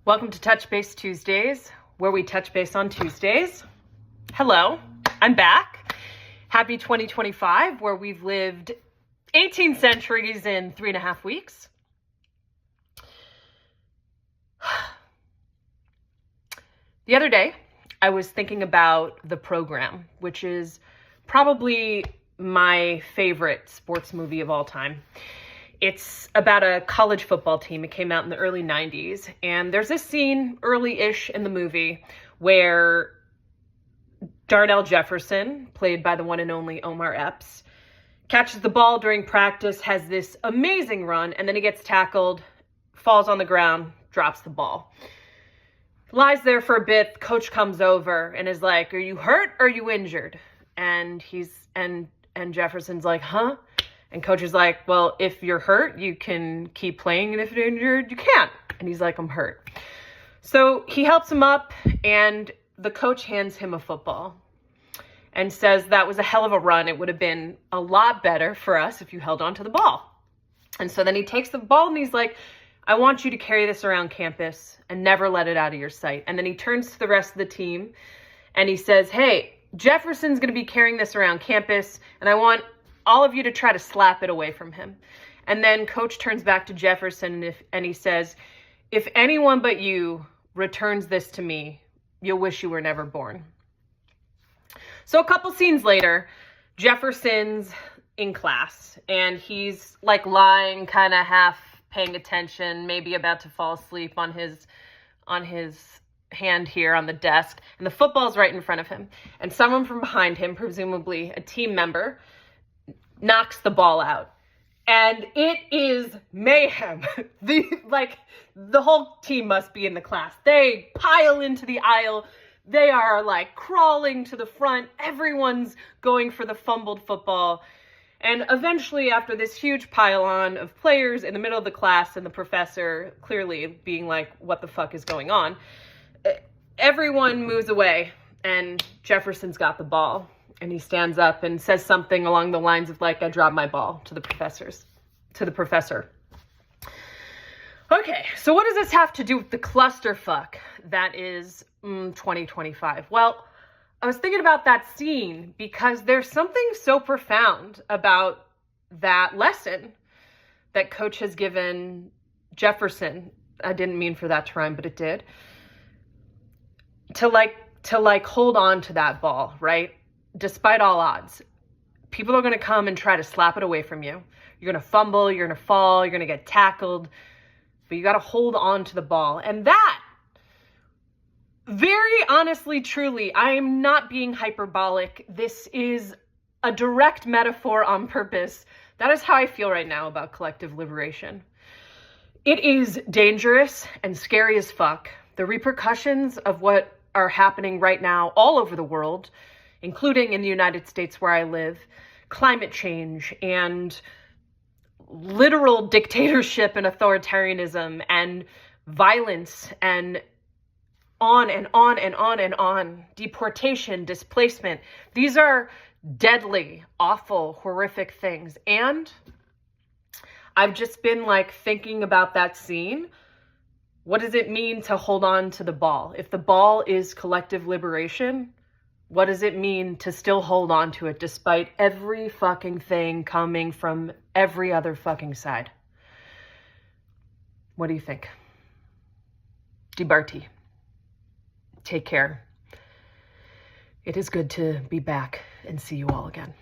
Welcome to Touch Base Tuesdays, where we touch base on Tuesdays. Hello, I'm back. Happy 2025, where we've lived 18 centuries in 3.5 weeks. The other day, I was thinking about The Program, which is probably my favorite sports movie of all time. It's about a college football team. It came out in the early 90s. And there's this scene early-ish in the movie where Darnell Jefferson, played by the one and only Omar Epps, catches the ball during practice, has this amazing run, and then he gets tackled, falls on the ground, drops the ball. Lies there for a bit. Coach comes over and is like, "Are you hurt or are you injured?" And Jefferson's like, "Huh?" And coach is like, "Well, if you're hurt, you can keep playing, and if you're injured, you can't." And he's like, "I'm hurt." So he helps him up, and the coach hands him a football and says, "That was a hell of a run. It would have been a lot better for us if you held on to the ball." And so then he takes the ball and he's like, "I want you to carry this around campus and never let it out of your sight." And then he turns to the rest of the team and he says, "Hey, Jefferson's going to be carrying this around campus, and I want all of you to try to slap it away from him." And then coach turns back to Jefferson and he says, "If anyone but you returns this to me, you'll wish you were never born." So a couple scenes later, Jefferson's in class and he's like lying, kind of half paying attention, maybe about to fall asleep on his hand here on the desk. And the football's right in front of him. And someone from behind him, presumably a team member, knocks the ball out. And it is mayhem. The whole team must be in the class. They pile into the aisle. They are like crawling to the front. Everyone's going for the fumbled football. And eventually, after this huge pile-on of players in the middle of the class and the professor clearly being like, "What the fuck is going on?" everyone moves away and Jefferson's got the ball. And he stands up and says something along the lines of like, "I dropped my ball," to the professor. Okay, so what does this have to do with the clusterfuck that is 2025? Well, I was thinking about that scene because there's something so profound about that lesson that coach has given Jefferson. I didn't mean for that to rhyme, but it did. To hold on to that ball, right? Despite all odds, people are going to come and try to slap it away from you. You're going to fumble, you're going to fall, you're going to get tackled, but you got to hold on to the ball. And that, very honestly, truly, I am not being hyperbolic. This is a direct metaphor on purpose. That is how I feel right now about collective liberation. It is dangerous and scary as fuck. The repercussions of what are happening right now all over the world, including in the United States where I live, climate change and literal dictatorship and authoritarianism and violence and on and on and on and on, deportation, displacement. These are deadly, awful, horrific things. And I've just been thinking about that scene. What does it mean to hold on to the ball? If the ball is collective liberation, what does it mean to still hold on to it despite every fucking thing coming from every other fucking side? What do you think? DiBarty. Take care. It is good to be back and see you all again.